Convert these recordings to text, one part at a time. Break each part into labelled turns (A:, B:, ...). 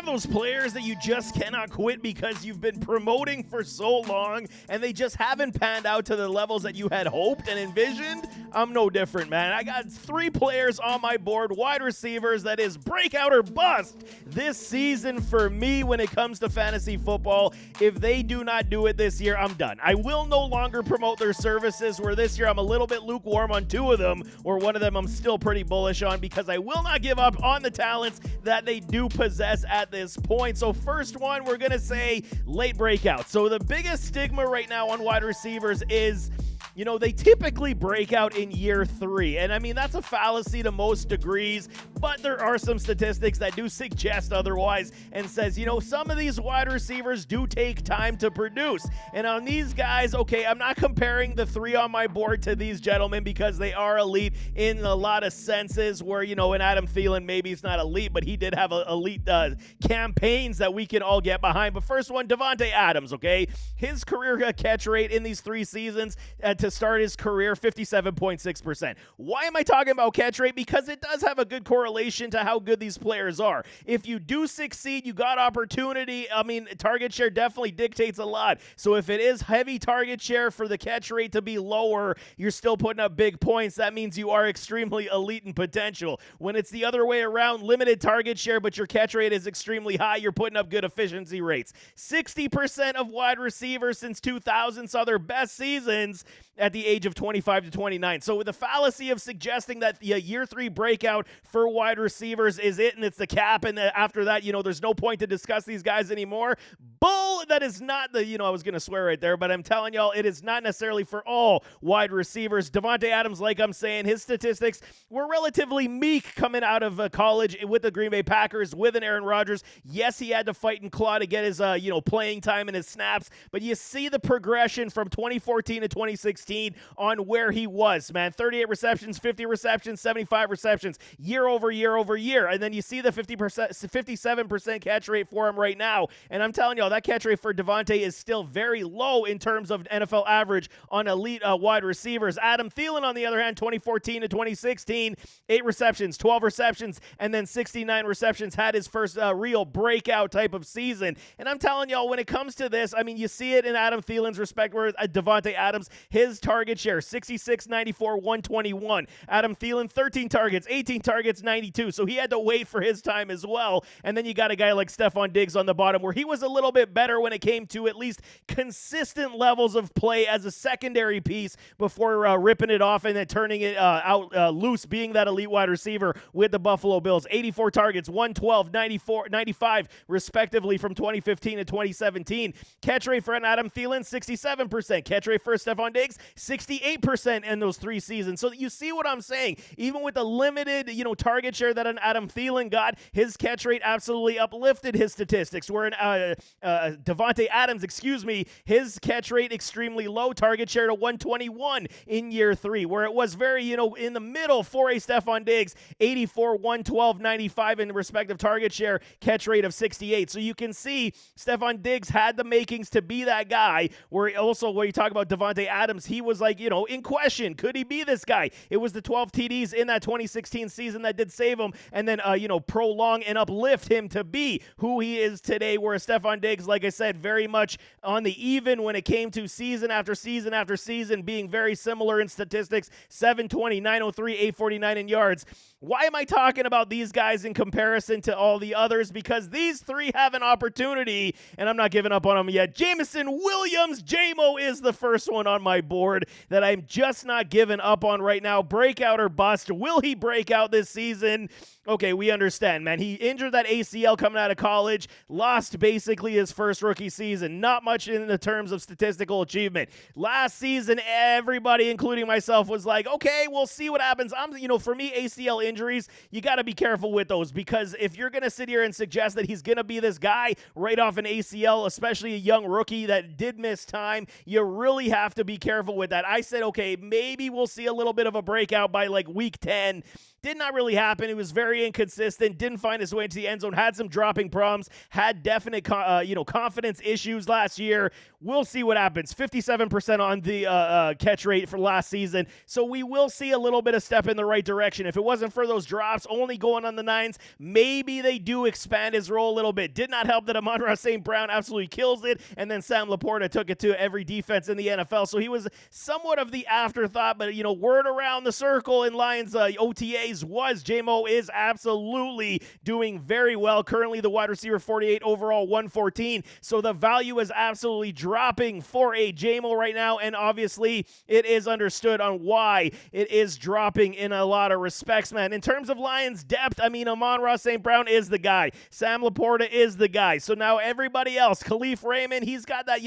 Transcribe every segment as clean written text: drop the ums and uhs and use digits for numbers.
A: those players that you just cannot quit because you've been promoting for so long and they just haven't panned out to the levels that you had hoped and envisioned? I'm no different, man. I got 3 players on my board, wide receivers, that is breakout or bust this season for me when it comes to fantasy football. If they do not do it this year, I'm done. I will no longer promote their services, where this year I'm a little bit lukewarm on 2 of them, or one of them I'm still pretty bullish on, because I will not give up on the talents that they do possess at this point. So first one, we're going to say late breakout. So the biggest stigma right now on wide receivers is, you know, they typically break out in year 3. And I mean, that's a fallacy to most degrees, but there are some statistics that do suggest otherwise and says, you know, some of these wide receivers do take time to produce. And on these guys, okay, I'm not comparing the 3 on my board to these gentlemen because they are elite in a lot of senses, where, you know, in Adam Thielen, maybe he's not elite, but he did have elite campaigns that we can all get behind. But first one, Davante Adams, okay? His career catch rate in these 3 seasons to start his career, 57.6%. Why am I talking about catch rate? Because it does have a good correlation to how good these players are. If you do succeed, you got opportunity. I mean, target share definitely dictates a lot. So if it is heavy target share for the catch rate to be lower, you're still putting up big points. That means you are extremely elite in potential. When it's the other way around, limited target share, but your catch rate is extremely high, you're putting up good efficiency rates. 60% of wide receivers since 2000 saw their best seasons at the age of 25 to 29. So with the fallacy of suggesting that the year 3 breakout for wide receivers is it and it's the cap, and after that, you know, there's no point to discuss these guys anymore. Bull, that is not the, you know, I was going to swear right there, but I'm telling y'all, it is not necessarily for all wide receivers. Davante Adams, like I'm saying, his statistics were relatively meek coming out of college with the Green Bay Packers, with an Aaron Rodgers. Yes, he had to fight and claw to get his, you know, playing time and his snaps, but you see the progression from 2014 to 2016 on where he was, man. 38 receptions, 50 receptions, 75 receptions, year over year over year. And then you see the 57% catch rate for him right now. And I'm telling y'all, that catch rate for Davante is still very low in terms of NFL average on elite wide receivers. Adam Thielen, on the other hand, 2014 to 2016, 8 receptions, 12 receptions, and then 69 receptions, had his first real breakout type of season. And I'm telling y'all, when it comes to this, I mean, you see it in Adam Thielen's respect, where Davante Adams, his target share, 66, 94, 121. Adam Thielen, 13 targets, 18 targets, 92. So he had to wait for his time as well. And then you got a guy like Stephon Diggs on the bottom, where he was a little bit better when it came to at least consistent levels of play as a secondary piece before ripping it off and then turning it out loose, being that elite wide receiver with the Buffalo Bills. 84 targets, 112, 94, 95, respectively, from 2015 to 2017. Catch rate for an Adam Thielen, 67%. Catch rate for Stephon Diggs, 68% in those 3 seasons. So you see what I'm saying? Even with the limited, you know, target share that an Adam Thielen got, his catch rate absolutely uplifted his statistics. Where Davante Adams, his catch rate extremely low, target share to 121 in year 3, where it was very, you know, in the middle for a Stephon Diggs, 84, 112, 95 in respective target share, catch rate of 68. So you can see Stephon Diggs had the makings to be that guy, where also when you talk about Davante Adams, he was like, you know, in question. Could he be this guy? It was the 12 TDs in that 2016 season that did save him and then, you know, prolong and uplift him to be who he is today, where Stephon Diggs, like I said, very much on the even when it came to season after season after season, being very similar in statistics, 720, 903, 849 in yards. Why am I talking about these guys in comparison to all the others? Because these 3 have an opportunity, and I'm not giving up on them yet. Jameson Williams, JMO, is the first one on my board that I'm just not giving up on right now. Breakout or bust. Will he break out this season? Okay, we understand, man. He injured that ACL coming out of college, lost basically his first rookie season. Not much in the terms of statistical achievement. Last season, everybody, including myself, was like, okay, we'll see what happens. For me, ACL injuries, you got to be careful with those, because if you're going to sit here and suggest that he's going to be this guy right off an ACL, especially a young rookie that did miss time, you really have to be careful with that. I said, okay, maybe we'll see a little bit of a breakout by like week 10. Did not really happen. He was very inconsistent, didn't find his way into the end zone, had some dropping problems, had definite, confidence issues last year. We'll see what happens. 57% on the catch rate for last season. So we will see a little bit of step in the right direction. If it wasn't for those drops only going on the 9s, maybe they do expand his role a little bit. Did not help that Amon-Ra St. Brown absolutely kills it, and then Sam Laporta took it to every defense in the NFL. So he was somewhat of the afterthought, but word around the circle in Lions OTAs was J-Mo is absolutely doing very well. Currently the wide receiver 48 overall, 114. So the value is absolutely dropping for a J-Mo right now, and obviously it is understood on why it is dropping in a lot of respects, man. In terms of Lions depth, Amon-Ra St. Brown is the guy. Sam Laporta is the guy. So now everybody else, Khalif Raymond, he's got that,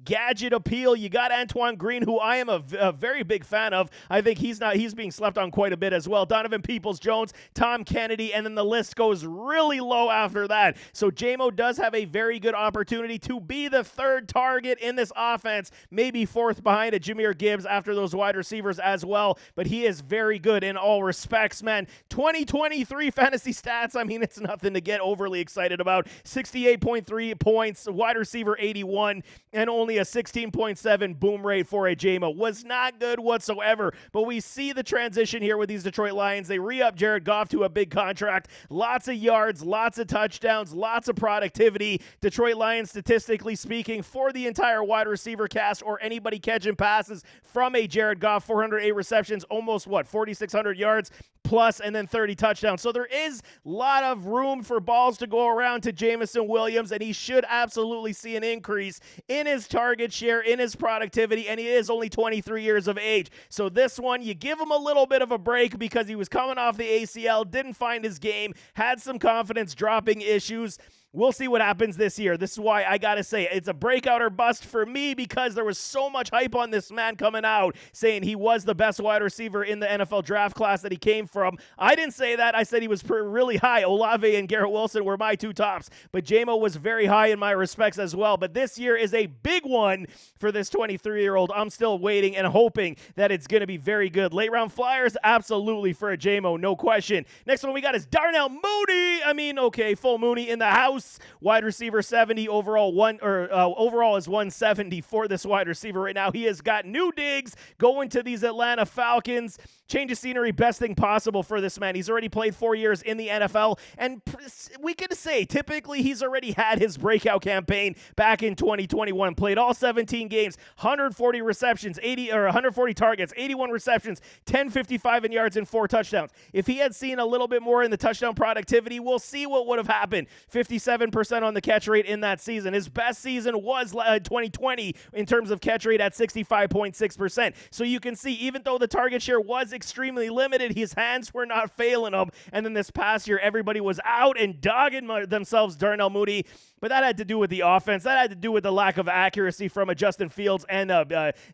A: gadget appeal. You got Antoine Green, who I am a very big fan of. I think he's being slept on quite a bit as well. Donovan Peoples-Jones, Tom Kennedy, and then the list goes really low after that. So J-Mo does have a very good opportunity to be the third target in this offense, maybe fourth behind a Jahmyr Gibbs after those wide receivers as well, but he is very good in all respects, man. 2023 fantasy stats, it's nothing to get overly excited about. 68.3 points, wide receiver 81, and only a 16.7 boom rate for a J-Mo. Was not good whatsoever, but we see the transition here with these Detroit Lions. They re-up Jared Goff to a big contract. Lots of yards, lots of touchdowns, lots of productivity. Detroit Lions, statistically speaking, for the entire wide receiver cast or anybody catching passes from a Jared Goff, 408 receptions, almost 4,600 yards plus, and then 30 touchdowns. So there is a lot of room for balls to go around to Jameson Williams, and he should absolutely see an increase in his target share, in his productivity, and he is only 23 years of age. So this one, you give him a little bit of a break because he was coming off the ACL, didn't find his game, had some confidence dropping issues. We'll see what happens this year. This is why I got to say it's a breakout or bust for me, because there was so much hype on this man coming out saying he was the best wide receiver in the NFL draft class that he came from. I didn't say that. I said he was really high. Olave and Garrett Wilson were my two tops, but J-Mo was very high in my respects as well. But this year is a big one for this 23-year-old. I'm still waiting and hoping that it's going to be very good. Late round flyers, absolutely for a J-Mo, no question. Next one we got is Darnell Mooney. Okay, full Mooney in the house. Wide receiver 70 overall, overall is 170 for this wide receiver right now. He has got new digs going to these Atlanta Falcons. Change of scenery, best thing possible for this man. He's already played 4 years in the NFL, and we could say typically he's already had his breakout campaign back in 2021. Played all 17 games, 140 receptions, 140 targets, 81 receptions, 1055 in yards, and 4 touchdowns. If he had seen a little bit more in the touchdown productivity, we'll see what would have happened. 57% on the catch rate in that season. His best season was 2020 in terms of catch rate at 65.6%. So you can see, even though the target share was extremely limited, his hands were not failing him. And then this past year, everybody was out and dogging themselves Darnell Mooney. But that had to do with the offense. That had to do with the lack of accuracy from a Justin Fields and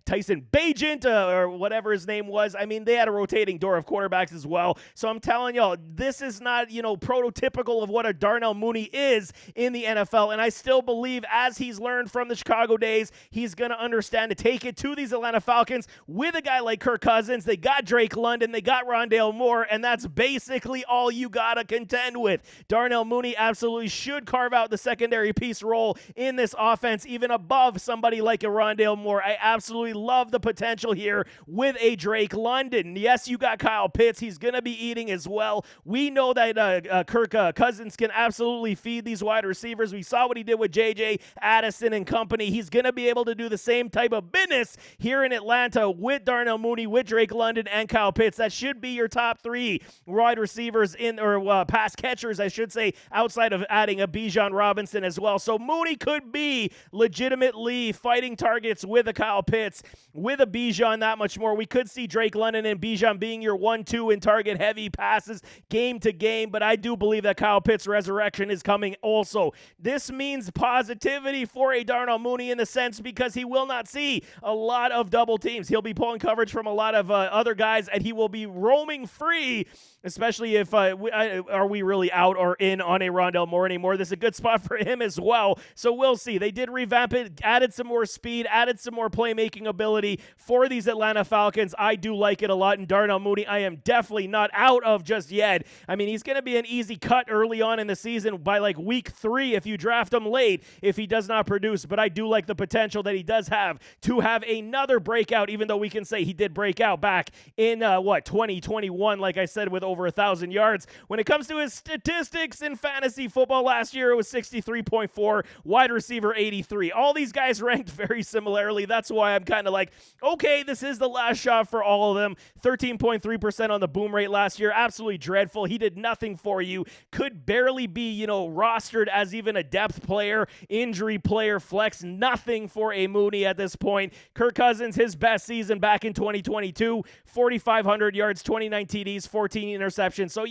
A: Tyson Bagent, or whatever his name was. They had a rotating door of quarterbacks as well. So I'm telling y'all, this is not, prototypical of what a Darnell Mooney is in the NFL. And I still believe, as he's learned from the Chicago days, he's going to understand to take it to these Atlanta Falcons with a guy like Kirk Cousins. They got Drake London. They got Rondale Moore. And that's basically all you got to contend with. Darnell Mooney absolutely should carve out the secondary piece role in this offense, even above somebody like a Rondale Moore. I absolutely love the potential here with a Drake London. Yes, you got Kyle Pitts. He's going to be eating as well. We know that Kirk Cousins can absolutely feed these wide receivers. We saw what he did with J.J. Addison and company. He's going to be able to do the same type of business here in Atlanta with Darnell Mooney, with Drake London, and Kyle Pitts. That should be your top 3 wide receivers or pass catchers, I should say, outside of adding a Bijan Robinson as well. So Mooney could be legitimately fighting targets with a Kyle Pitts, with a Bijan, that much more. We could see Drake London and Bijan being your 1-2 in target heavy passes game to game, but I do believe that Kyle Pitts' resurrection is coming also. This means positivity for a Darnell Mooney in the sense because he will not see a lot of double teams. He'll be pulling coverage from a lot of other guys, and he will be roaming free, especially if are we really out or in on a Rondale Moore anymore. This is a good spot for him as well. So we'll see. They did revamp it, added some more speed, added some more playmaking ability for these Atlanta Falcons. I do like it a lot. And Darnell Mooney, I am definitely not out of just yet. He's going to be an easy cut early on in the season by like week 3 if you draft him late if he does not produce. But I do like the potential that he does have to have another breakout, even though we can say he did break out back in 2021, like I said, with over 1,000 yards. When it comes to his statistics in fantasy football last year, it was 63.4, wide receiver 83. All these guys ranked very similarly. That's why I'm kind of like, okay, this is the last shot for all of them. 13.3% on the boom rate last year. Absolutely dreadful. He did nothing for you. Could barely be, rostered as even a depth player, injury player, flex. Nothing for a Mooney at this point. Kirk Cousins, his best season back in 2022, 4,500 yards, 29 TDs, 14 interceptions. So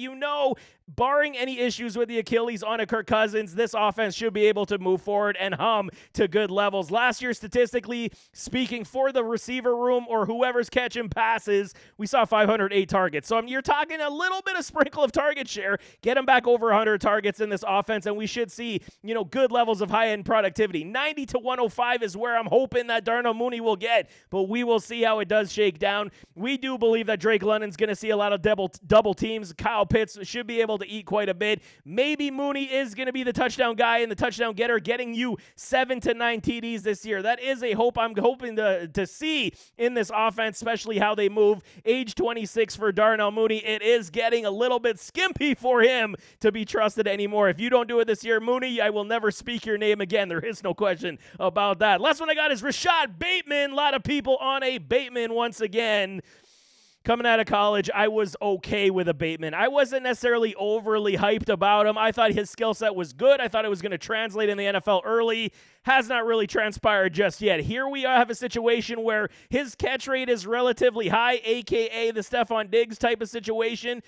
A: barring any issues with the Achilles on a Kirk Cousins, this offense should be able to move forward and hum to good levels. Last year, statistically speaking, for the receiver room or whoever's catching passes, we saw 508 targets. So you're talking a little bit of sprinkle of target share. Get him back over 100 targets in this offense, and we should see, good levels of high-end productivity. 90 to 105 is where I'm hoping that Darnell Mooney will get, but we will see how it does shake down. We do believe that Drake London's going to see a lot of double teams. Kyle Pitts should be able to eat quite a bit. Maybe Mooney is going to be the touchdown guy and the touchdown getter, getting you 7 to 9 TDs this year. That is a hope I'm hoping to see in this offense, especially how they move. Age 26 for Darnell Mooney. It is getting a little bit skimpy for him to be trusted anymore. If you don't do it this year, Mooney, I will never speak your name again. There is no question about that. Last one I got is Rashad Bateman. A lot of people on a Bateman once again. Coming out of college, I was okay with a Bateman. I wasn't necessarily overly hyped about him. I thought his skill set was good. I thought it was going to translate in the NFL early. Has not really transpired just yet. Here we have a situation where his catch rate is relatively high, a.k.a. the Stephon Diggs type of situation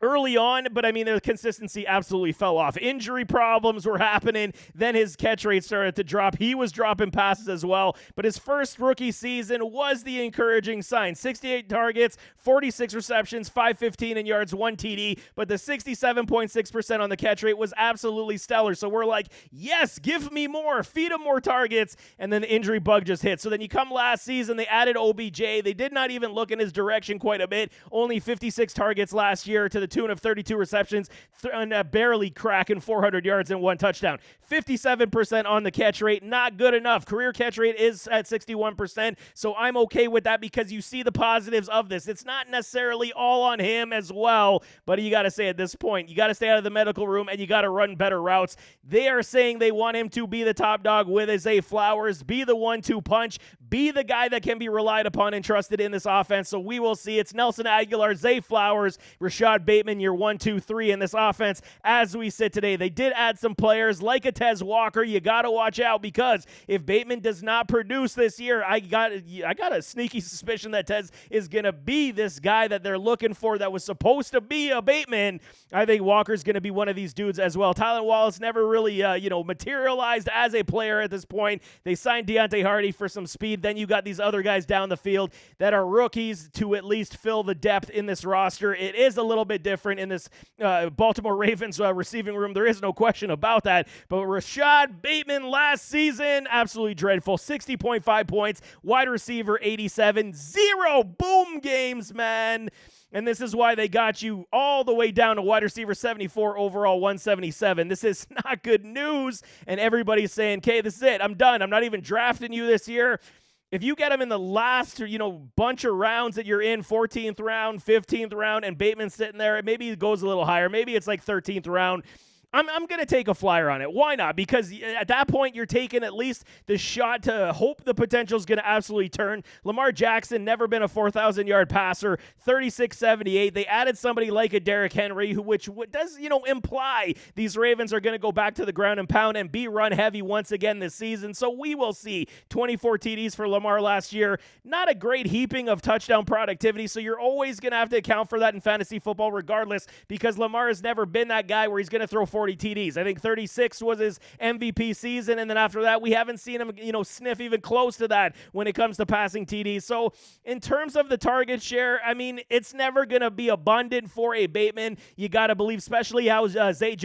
A: early on, but the consistency absolutely fell off. Injury problems were happening. Then his catch rate started to drop. He was dropping passes as well, but his first rookie season was the encouraging sign. 68 targets, 46 receptions, 515 in yards, 1 TD, but the 67.6% on the catch rate was absolutely stellar. So we're like, yes, give me more, feed him more targets, and then the injury bug just hit. So then you come last season, they added OBJ. They did not even look in his direction quite a bit. Only 56 targets last year to the tune of 32 receptions and barely cracking 400 yards and 1 touchdown. 57% on the catch rate, not good enough. Career catch rate is at 61%, so I'm okay with that because you see the positives of this. It's not necessarily all on him as well, but you got to say at this point, you got to stay out of the medical room and you got to run better routes. They are saying they want him to be the top dog with Zay Flowers, be the 1-2 punch, be the guy that can be relied upon and trusted in this offense. So we will see. It's Nelson Aguilar, Zay Flowers, Rashad Bateman, your 1, 2, 3 in this offense as we sit today. They did add some players like a Tez Walker. You got to watch out because if Bateman does not produce this year, I got a sneaky suspicion that Tez is going to be this guy that they're looking for that was supposed to be a Bateman. I think Walker's going to be one of these dudes as well. Tylan Wallace never really, materialized as a player at this point. They signed Deontay Hardy for some speed. Then you got these other guys down the field that are rookies to at least fill the depth in this roster. It is a little bit different in this Baltimore Ravens receiving room. There is no question about that. But Rashad Bateman last season, absolutely dreadful. 60.5 points, wide receiver 87, 0 boom games, man. And this is why they got you all the way down to wide receiver 74, overall 177. This is not good news. And everybody's saying, okay, this is it. I'm done. I'm not even drafting you this year. If you get him in the last, bunch of rounds that you're in, 14th round, 15th round, and Bateman's sitting there, maybe it goes a little higher. Maybe it's like 13th round. I'm going to take a flyer on it. Why not? Because at that point, you're taking at least the shot to hope the potential is going to absolutely turn. Lamar Jackson, never been a 4,000-yard passer, 36.78. They added somebody like a Derrick Henry, which does, imply these Ravens are going to go back to the ground and pound and be run heavy once again this season. So we will see 24 TDs for Lamar last year. Not a great heaping of touchdown productivity, so you're always going to have to account for that in fantasy football regardless, because Lamar has never been that guy where he's going to throw 40 TDs. I think 36 was his MVP season, and then after that, we haven't seen him, sniff even close to that when it comes to passing TDs. So in terms of the target share, it's never going to be abundant for a Bateman. You got to believe, especially how Zay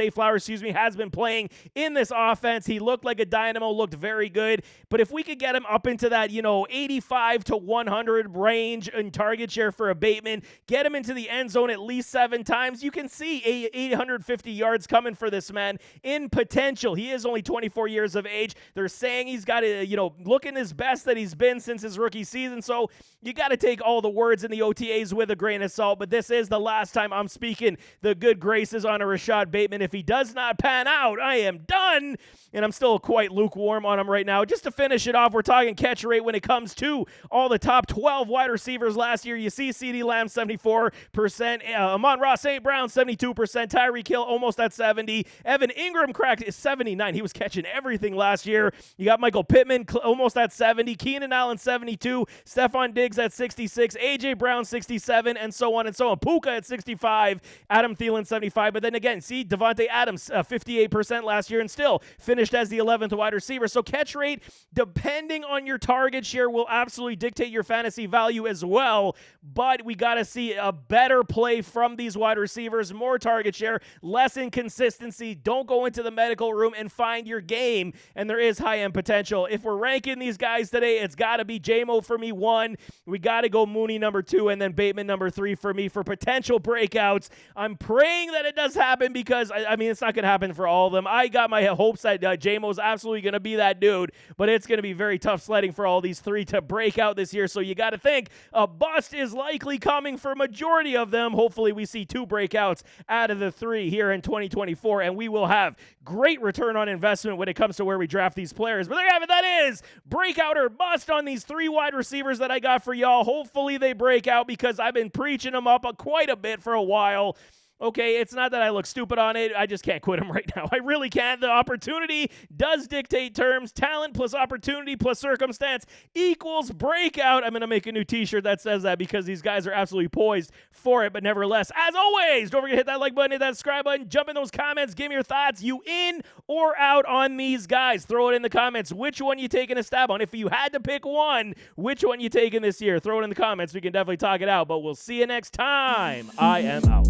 A: Flowers, has been playing in this offense. He looked like a dynamo, looked very good. But if we could get him up into that, 85 to 100 range in target share for a Bateman, get him into the end zone at least 7 times, you can see a 850 yards coming for this man in potential. He is only 24 years of age. They're saying he's got to, looking his best that he's been since his rookie season. So you got to take all the words in the OTAs with a grain of salt. But this is the last time I'm speaking the good graces on a Rashad Bateman. If he does not pan out, I am done. And I'm still quite lukewarm on him right now. Just to finish it off, we're talking catch rate when it comes to all the top 12 wide receivers last year. You see CeeDee Lamb 74%, Amon-Ra St. Brown 72%, Tyreek Hill almost at 70, Evan Ingram cracked 79. He was catching everything last year. You got Michael Pittman almost at 70, Keenan Allen 72, Stephon Diggs at 66, AJ Brown 67, and so on and so on. Puka at 65, Adam Thielen 75. But then again, see Devontae Adams 58% last year and still finished as the 11th wide receiver. So catch rate, depending on your target share, will absolutely dictate your fantasy value as well. But we got to see a better play from these wide receivers, more target share, less inconsistency. Don't go into the medical room and find your game. And there is high-end potential. If we're ranking these guys today, it's got to be J-Mo for me 1. We got to go Mooney number 2, and then Bateman number 3 for me for potential breakouts. I'm praying that it does happen because, it's not going to happen for all of them. I got my hopes that J-Mo's absolutely going to be that dude, but it's going to be very tough sledding for all these 3 to break out this year. So you got to think a bust is likely coming for majority of them. Hopefully we see 2 breakouts out of the 3 here in 2024, and we will have great return on investment when it comes to where we draft these players. But there you have it. That is breakout or bust on these 3 wide receivers that I got for y'all. Hopefully they break out because I've been preaching them up quite a bit for a while. Okay, it's not that I look stupid on it. I just can't quit him right now. I really can't. The opportunity does dictate terms. Talent plus opportunity plus circumstance equals breakout. I'm going to make a new t-shirt that says that because these guys are absolutely poised for it. But nevertheless, as always, don't forget to hit that like button, hit that subscribe button, jump in those comments, give me your thoughts. You in or out on these guys? Throw it in the comments. Which one you taking a stab on? If you had to pick one, which one you taking this year? Throw it in the comments. We can definitely talk it out. But we'll see you next time. I am out.